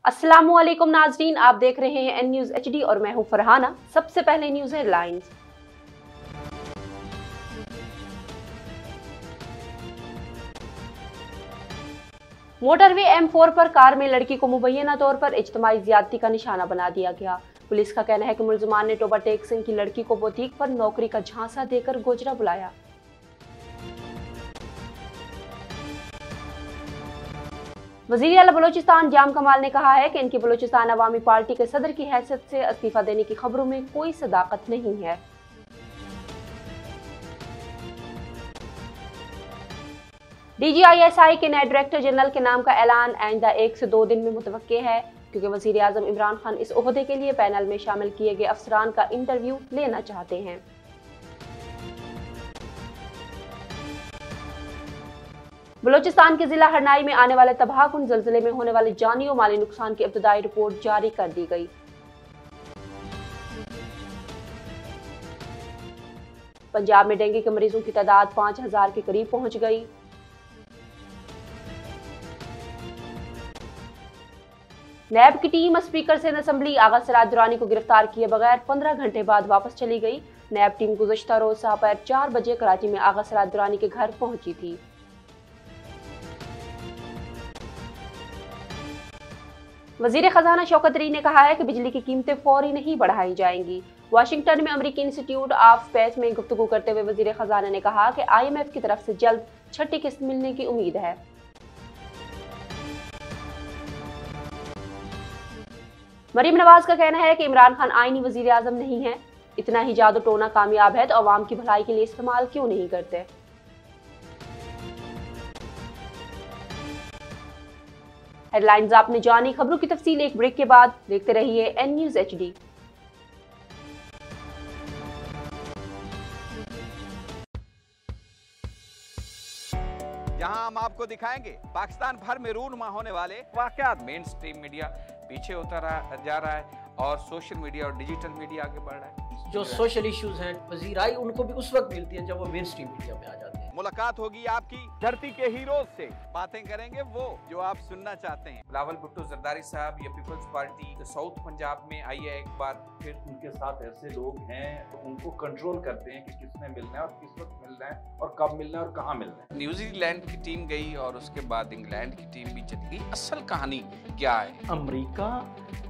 अस्सलामुअलैकुम नाजरीन, आप देख रहे हैं एन न्यूज HD और मैं हूं फरहाना। सबसे पहले न्यूज हेडलाइंस। मोटरवे M4 पर कार में लड़की को मुबैना तौर पर इज्तिमाई ज्यादती का निशाना बना दिया गया। पुलिस का कहना है कि मुलजमान ने टोबाटेक सिंह की लड़की को बुटीक पर नौकरी का झांसा देकर गोजरा बुलाया। वजीर आला बलोचिस्तान जाम कमाल ने कहा है कि इनकी बलोचिस्तान अवामी पार्टी के सदर की हैसियत से इस्तीफा देने की खबरों में कोई सदाकत नहीं है। DGISI के नए डायरेक्टर जनरल के नाम का ऐलान आइंदा 1 से 2 दिन में मुतवक्के है, क्योंकि वजीर आजम इमरान खान इस ओहदे के लिए पैनल में शामिल किए गए अफसरान का इंटरव्यू लेना चाहते हैं। बलोचिस्तान के जिला हरनाई में आने वाले तबाहकुन ज़लज़ले में होने वाले जानी और माली नुकसान की इब्तदाई रिपोर्ट जारी कर दी गई। पंजाब में डेंगू के मरीजों की तादाद 5000 के करीब पहुंच गई। नैब की टीम स्पीकर से असेंबली आगा सराज दुरानी को गिरफ्तार किए बगैर 15 घंटे बाद वापस चली गई। नैब टीम गुज़श्ता रोज दोपहर 4 बजे कराची में आगा सराज दुरानी के घर पहुंची थी। वजीर खजाना शौकत तरीन ने कहा है कि बिजली की कीमतें फौरी नहीं बढ़ाई जाएंगी। वाशिंगटन में अमेरिकी इंस्टीट्यूट ऑफ स्पेस में गुफ्तगू करते हुए वजीर खजाना ने कहा कि IMF की तरफ से जल्द छठी किस्त मिलने की उम्मीद है। मरीम नवाज का कहना है कि इमरान खान आईनी वजीर आजम नहीं है। इतना ही जादू टोना कामयाब है तो अवाम की भलाई के लिए इस्तेमाल क्यों नहीं करते। हेडलाइंस आपने जानी, खबरों की तफसील एक ब्रेक के बाद। देखते रहिए एन न्यूज HD। जहां हम आपको दिखाएंगे पाकिस्तान भर में रूनुमा होने वाले वाकयात। मेन स्ट्रीम मीडिया पीछे होता जा रहा है और सोशल मीडिया और डिजिटल मीडिया आगे बढ़ रहा है। जो सोशल इश्यूज हैं वज़ीराई उनको भी उस वक्त मिलती है जब वो मेन स्ट्रीम मीडिया में आ जाते हैं। मुलाकात होगी आपकी धरती के हीरोज से, बातें करेंगे वो जो आप सुनना चाहते हैं। बिलावल भुट्टो जरदारी साहब या पीपल्स पार्टी साउथ पंजाब में आई है एक बार फिर। उनके साथ ऐसे लोग हैं तो उनको कंट्रोल करते हैं कि किसने मिलना है और किस वक्त मिलना है और कब मिलना है और कहाँ मिलना है। न्यूजीलैंड की टीम गई और उसके बाद इंग्लैंड की टीम भी चली गई। असल कहानी क्या है? अमेरिका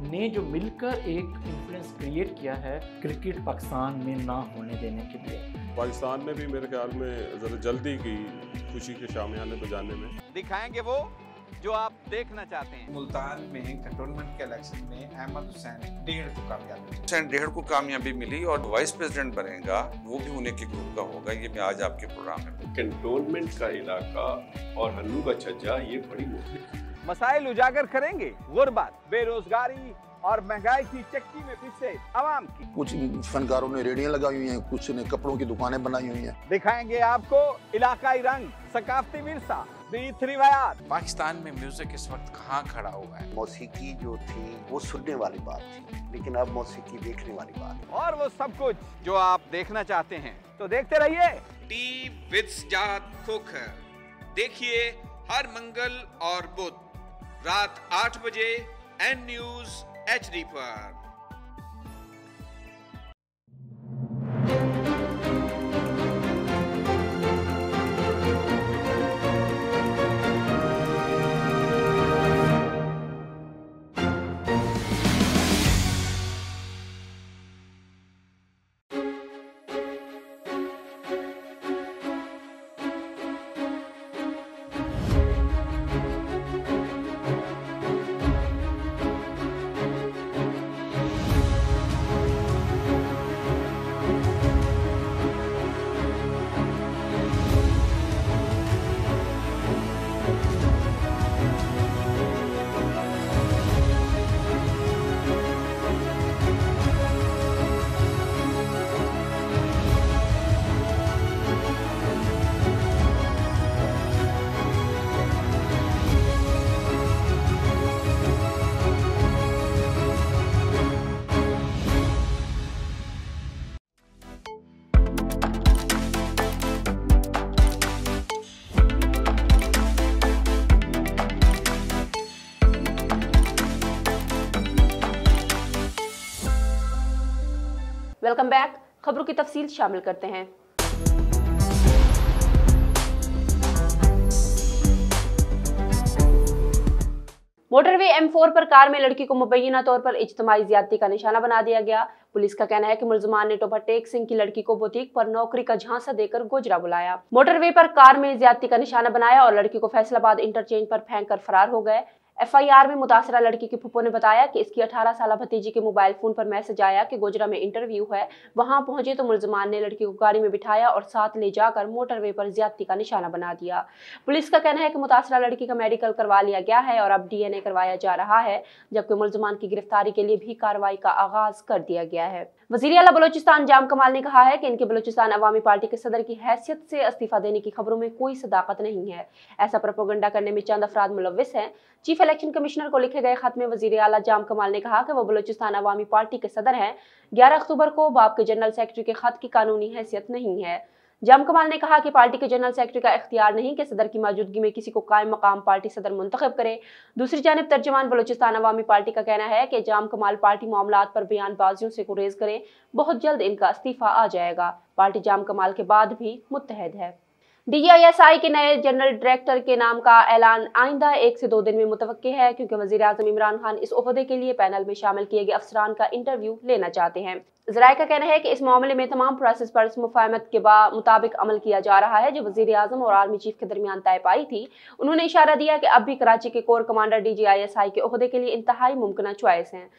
ने जो मिलकर एक इन्फ्लुएंस क्रिएट किया है क्रिकेट पाकिस्तान में ना होने देने के लिए। पाकिस्तान में भी मेरे ख्याल में जरा जल्दी की खुशी के शामियाने बजाने में दिखाएंगे वो जो आप देखना चाहते हैं। मुल्तान में कंटोनमेंट के इलेक्शन में अहमद हुसैन 1.5 को कामयाबी मिली और वाइस प्रेसिडेंट बनेगा वो भी उन्हीं के ग्रुप का होगा। ये मैं आज आपके प्रोग्राम में कंटोनमेंट का इलाका और हन्नू का छज्जा ये बड़ी मुख्तलिफ मसाइल उजागर करेंगे। गुर्बत, बेरोजगारी और महंगाई की चक्की में पिसे आवाम की। कुछ फनकारों ने रेडियां लगाई हुई हैं, कुछ ने कपड़ों की दुकानें बनाई हुई हैं। दिखाएंगे आपको इलाकाई रंग, सकाफती विरसा, रीत रिवायात। पाकिस्तान में म्यूजिक इस वक्त कहाँ खड़ा हुआ है? मौसीकी जो थी वो सुनने वाली बात थी, लेकिन अब मौसीकी देखने वाली बात है। और वो सब कुछ जो आप देखना चाहते हैं तो देखते रहिए टी विद सजाद खोखर। देखिए हर मंगल और बुध रात 8 बजे एन न्यूज HD पर। Welcome back. खबरों की तफसील शामिल करते हैं। मोटरवे M4 पर कार में लड़की को मुबैना तौर पर इज्तिमाई ज्यादती का निशाना बना दिया गया। पुलिस का कहना है कि मुलजमान ने टोपरटेक सिंह की लड़की को बुटीक पर नौकरी का झांसा देकर गोजरा बुलाया, मोटरवे पर कार में ज्यादती का निशाना बनाया और लड़की को फैसलाबाद इंटरचेंज पर फेंक कर फरार हो गए। FIR में मुतासरा लड़की की फुप्पो ने बताया कि इसकी 18 साल भतीजी के मोबाइल फोन पर मैसेज आया कि गोजरा में इंटरव्यू है। वहां पहुंचे तो मुलजमान ने लड़की को गाड़ी में बिठाया और साथ ले जाकर मोटरवे पर ज्यादती का निशाना बना दिया। पुलिस का कहना है कि मुतासरा लड़की का मेडिकल करवा लिया गया है और अब DNA करवाया जा रहा है, जबकि मुलजमान की गिरफ्तारी के लिए भी कार्रवाई का आगाज कर दिया गया है। वजीर आला बलोचिस्तान जाम कमाल ने कहा है कि इनके बलोचिस्तान अवामी पार्टी के सदर की हैसियत से इस्तीफा देने की खबरों में कोई सदाकत नहीं है। ऐसा प्रोपेगेंडा करने में चंद अफराद मुलव्विस हैं। चीफ इलेक्शन कमिश्नर को लिखे गए खत में वजीर आला जाम कमाल ने कहा कि वो बलोचिस्तान अवामी पार्टी के सदर हैं। 11 अक्टूबर को बाप के जनरल सेक्रेटरी के खत की कानूनी हैसियत नहीं है। जाम कमाल ने कहा कि पार्टी के जनरल सेक्रेटरी का इख्तियार नहीं कि सदर की मौजूदगी में किसी को कायम मकाम पार्टी सदर मुंतखब करे। दूसरी जानिब तर्जमान बलोचिस्तान अवामी पार्टी का कहना है कि जाम कमाल पार्टी मामलात पर बयानबाजियों से गुरेज करें, बहुत जल्द इनका इस्तीफा आ जाएगा। पार्टी जाम कमाल के बाद भी मुत्तहद है। DISI के नए जनरल डायरेक्टर के नाम का ऐलान आइंदा 1 से 2 दिन में मुतवक्के है, क्योंकि वजीर आजम इमरान खान इस ओहदे के लिए पैनल में शामिल किए गए अफसरान का इंटरव्यू लेना चाहते हैं। ज़राए का कहना है कि इस मामले में तमाम प्रोसेस पर मुफाहमत के मुताबिक अमल किया जा रहा है जो वजीर आजम और आर्मी चीफ के दरमियान तय पाई थी। उन्होंने इशारा दिया कि अब भी कराची के कोर कमांडर DGISI के ओहदे के लिए इंतहाई मुमकिन चॉइस हैं।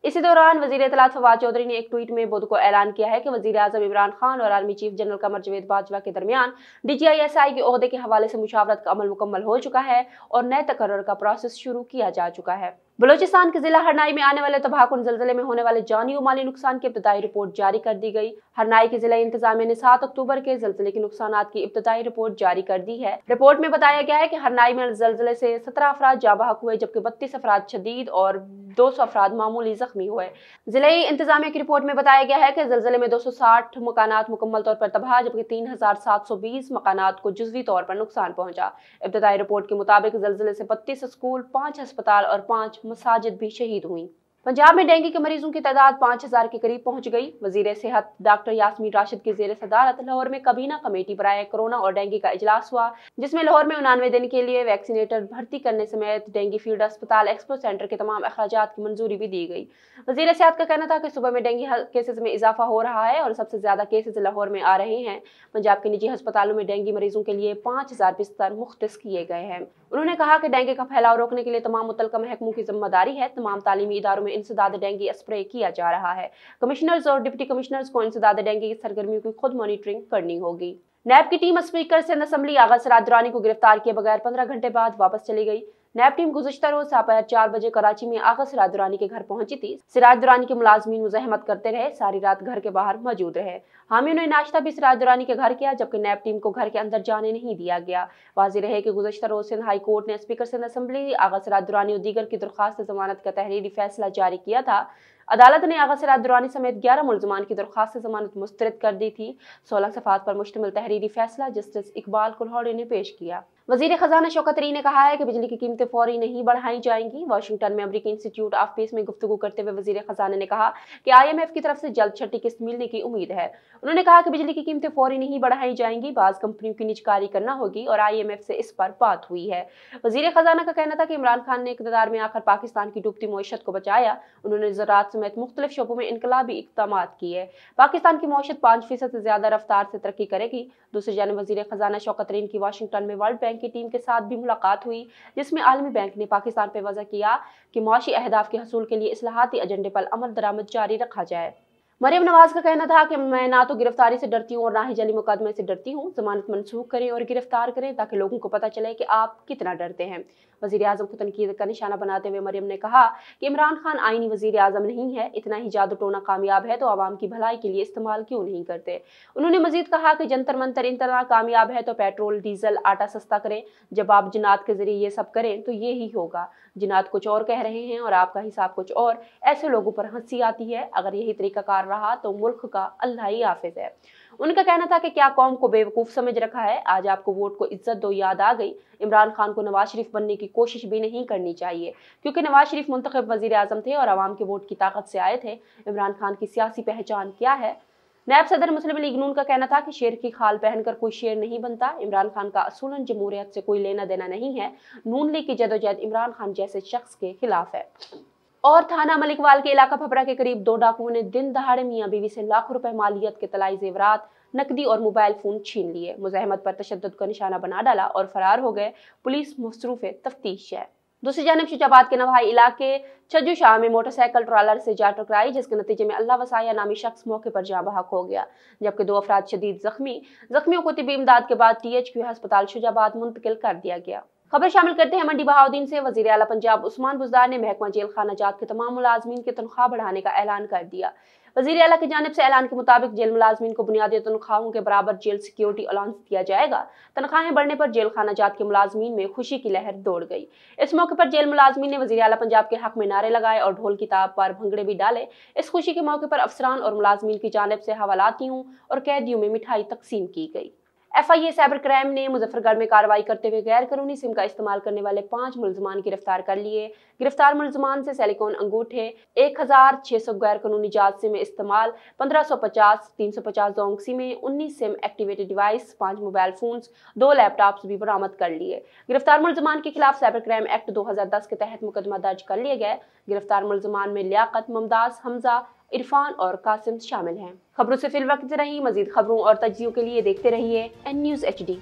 इसी दौरान वजीर इत्तलात फवाद चौधरी ने एक ट्वीट में बुध को ऐलान किया है कि वजीर आजम इमरान खान और आर्मी चीफ जनरल कमर जवेद बाजवा के दरमियान DGISI के ओहदे के हवाले से मुशावरत का अमल मुकम्मल हो चुका है और नए तकर्रर का प्रोसेस शुरू किया जा चुका है। बलोचिस्तान के जिला हरनाई में आने वाले तबाहकुन ज़ल्ज़ले में होने वाले जानी और माली नुकसान की इब्तदाई रिपोर्ट जारी कर दी गई। हरनाई के जिला इंतजामिया ने 7 अक्टूबर के ज़ल्ज़ले के नुकसानात की इब्तदाई रिपोर्ट जारी कर दी है। रिपोर्ट में बताया गया है कि हरनाई में ज़ल्ज़ले से 17 अफराद जाँ बहक हुए, जबकि 32 अफराद शदीद और 200 अफराद मामूली जख्मी हुए। जिला इंतजामिया की रिपोर्ट में बताया गया है कि ज़ल्ज़ले में 260 मकानात मुकम्मल तौर पर तबाह, जबकि 3720 मकानात को जुज़वी तौर पर नुकसान पहुंचा। इब्तदाई रिपोर्ट के मुताबिक ज़ल्ज़ले से 32 स्कूल, 5 अस्पताल और 5 मसाजिद भी शहीद हुई। पंजाब में डेंगू के मरीजों की तादाद 5000 के करीब पहुंच गई। वजीर सेहत डॉक्टर यास्मीन राशिद की ज़ेर सदारत लाहौर में कबीना कमेटी बराए कोरोना और डेंगू का इजलास हुआ, जिसमें लाहौर में 99 दिन के लिए वैक्सीनेटर भर्ती करने समेत डेंगू फील्ड अस्पताल एक्सपो सेंटर के तमाम अखराजात की मंजूरी भी दी गई। वजीर सेहत का कहना था कि सुबह में डेंगू केसेस में इजाफा हो रहा है और सबसे ज्यादा केसेस लाहौर में आ रहे हैं। पंजाब के निजी अस्पतालों में डेंगू मरीजों के लिए 5000 बिस्तर मुख्तस किए गए हैं। उन्होंने कहा कि डेंगू का फैलाव रोकने के लिए तमाम मुतल्लिका महकमों की जिम्मेदारी है। तमाम तालीमी इदारों में इंसदाद डेंगू स्प्रे किया जा रहा है। कमिश्नर्स और डिप्टी कमिश्नर्स को इंसदाद डेंगू की सरगर्मियों की खुद मॉनिटरिंग करनी होगी। नैब की टीम स्पीकर सिंध असेंबली आगा सिराज दुरानी को गिरफ्तार किए बगैर 15 घंटे बाद वापस चली गई। नैब टीम गुज़िश्ता रोज दोपहर 4 बजे कराची में आगा सिराज दुरानी के घर पहुंची थी। सिराज दुरानी के मुलाजमीन मुज़ाहमत करते रहे, सारी रात घर के बाहर मौजूद रहे। हामियों ने नाश्ता भी सिराज दुरानी के घर किया, जबकि नैब टीम को घर के अंदर जाने नहीं दिया गया। वाज़ेह रहे कि गुज़िश्ता रोज सिंध हाई कोर्ट ने स्पीकर सिंध असेंबली आगा सिराज दुरानी और दीगर की दरख्वास्त जमानत का तहरीरी फैसला जारी किया था। अदालत ने आगा सिराज दुरानी समेत 11 मुल्ज़मान की दरख्वास्त जमानत मुस्तरद कर दी थी। 16 सफ़ात पर मुश्तमिल तहरीरी फैसला जस्टिस इकबाल कुल्हाड़ी ने पेश किया। वज़ीर ख़ज़ाना शौकत तरीन ने कहा है कि बिजली की कीमतें फौरी नहीं बढ़ाई जाएंगी। वाशिंगटन में अमरीकी इंस्टीट्यूट ऑफ पीस में गुफ्तगू करते हुए वज़ीर ख़ज़ाना ने कहा कि IMF की तरफ से जल्द छठी किस्त मिलने की उम्मीद है। उन्होंने कहा कि बिजली की कीमतें फौरी नहीं बढ़ाई जाएंगी, बाज़ कंपनियों की निजकारी करना होगी और IMF से इस पर बात हुई है। वज़ीर ख़ज़ाना का कहना था कि इमरान खान ने इक़्तिदार में आकर पाकिस्तान की डूबती मईशत को बचाया। उन्होंने ज़राअत समेत मुख्तलिफ शोबों में इनकलाबी इक़दाम किए। पाकिस्तान की मईशत 5% से ज़्यादा रफ्तार से तरक्की करेगी। दूसरी जानिब वज़ीर ख़ज़ाना शौकत तरीन की वाशिंगटन में वर्ल्ड बैंक की टीम के साथ भी मुलाकात हुई, जिसमें आलमी बैंक ने पाकिस्तान पर वज़ह किया कि मुआशी अहदाफ के हसूल के लिए इस्लाहाती एजेंडे पर अमल दरामद जारी रखा जाए। मरियम नवाज का कहना था कि मैं ना तो गिरफ्तारी से डरती हूँ और ना ही जली मुकदमे से डरती हूँ। जमानत मनसूख करें और गिरफ्तार करें ताकि लोगों को पता चले कि आप कितना डरते हैं। वज़ीर आज़म को तनकीद का निशाना बनाते हुए मरियम ने कहा कि इमरान खान आईनी वज़ीर आज़म नहीं है, इतना ही जादू टोना कामयाब है तो आवाम की भलाई के लिए इस्तेमाल क्यों नहीं करते। उन्होंने मजीद कहा कि जंतर मंतर इतना कामयाब है तो पेट्रोल, डीजल, आटा सस्ता करें। जब आप जिन्नात के जरिए ये सब करें तो ये ही होगा। जिन्नात कुछ और कह रहे हैं और आपका हिसाब कुछ और। ऐसे लोगों पर हंसी आती है। अगर यही तरीकाकार रहा तो मुल्क का अल्लाह ही हाफिज है। उनका कहना था कि क्या कौम को बेवकूफ समझ रखा है, आज आपको वोट को इज्जत दो याद आ गई। इमरान खान को नवाज शरीफ बनने की कोशिश भी नहीं करनी चाहिए, क्योंकि नवाज शरीफ मुंतखब वजीर आजम थे और आवाम के वोट की ताकत से आए थे। इमरान खान की सियासी पहचान क्या है? नायब सदर मुस्लिम लीग नून का कहना था कि शेर की खाल पहनकर कोई शेर नहीं बनता। इमरान खान का असूलन जमहूरियत से कोई लेना देना नहीं है। नून लीग की जदोजहद इमरान खान जैसे शख्स के खिलाफ है। और थाना मलिकवाल के इलाका फपरा के करीब 2 डाकुओं ने दिन दहाड़े मियां बीवी से लाखों रुपए मालियत के तलाई जेवरात, नकदी और मोबाइल फोन छीन लिए। मुज़ाहमत पर तशद्दुद का निशाना बना डाला और फरार हो गए। पुलिस मसरूफ तफ्तीश है। दूसरी जानब शुजाबाद के नवाही इलाके छज्जू शाह में मोटरसाइकिल ट्रॉलर से जा टकराई, जिसके नतीजे में अल्लाह वसाया नामी शख्स मौके पर जाँ बहक हो गया, जबकि 2 अफराद शदीद जख्मी। जख्मियों को तिब्बी इमदाद के बाद THQ अस्पताल शुजाबाद मुंतकिल कर दिया गया। खबर शामिल करते हैं मंडी बहाउद्दीन से। वजीर आला पंजाब उस्मान बुज़दार ने महकमा जेल खाना जात के तमाम मुलाजमीन की तनख्वाह बढ़ाने का ऐलान कर दिया। वजीर आला की जानिब से ऐलान के मुताबिक जेल मुलाजमीन को बुनियादी तनख्वाहों के बराबर जेल सिक्योरिटी अलाउंस दिया जाएगा। तनख्वाहें बढ़ने पर जेल खाना जात के मुलाजमीन में खुशी की लहर दौड़ गई। इस मौके पर जेल मुलाजमीन ने वजीर आला पंजाब के हक में नारे लगाए और ढोल की ताब पर भंगड़े भी डाले। इस खुशी के मौके पर अफसरान और मुलाजमीन की जानिब से हवालातियों और कैदियों में मिठाई तकसीम की गई। FIA साइबर क्राइम ने मुजफ्फरगढ़ में कार्रवाई करते हुए गैर कानूनी सिम का इस्तेमाल करने वाले 5 मुलजमान गिरफ्तार कर लिए। गिरफ्तार मुलजमान से सिलिकॉन अंगूठे, 1600 गैर कानूनी जात सिम इस्तेमाल, 1550, 350 जोंग सिमें, 19 SIM activated device, 5 mobile phones, 2 laptops भी बरामद कर लिए। गिरफ्तार मुलजमान के खिलाफ साइबर क्राइम एक्ट 2010 के तहत मुकदमा दर्ज कर लिए गए। गिरफ्तार मुलजमान में लियाकत, मुमताज, हमजा, इरफान और कासिम शामिल हैं। खबरों से फिल वक्त रही। मजीद खबरों और तज्जियों के लिए देखते रहिए N News HD।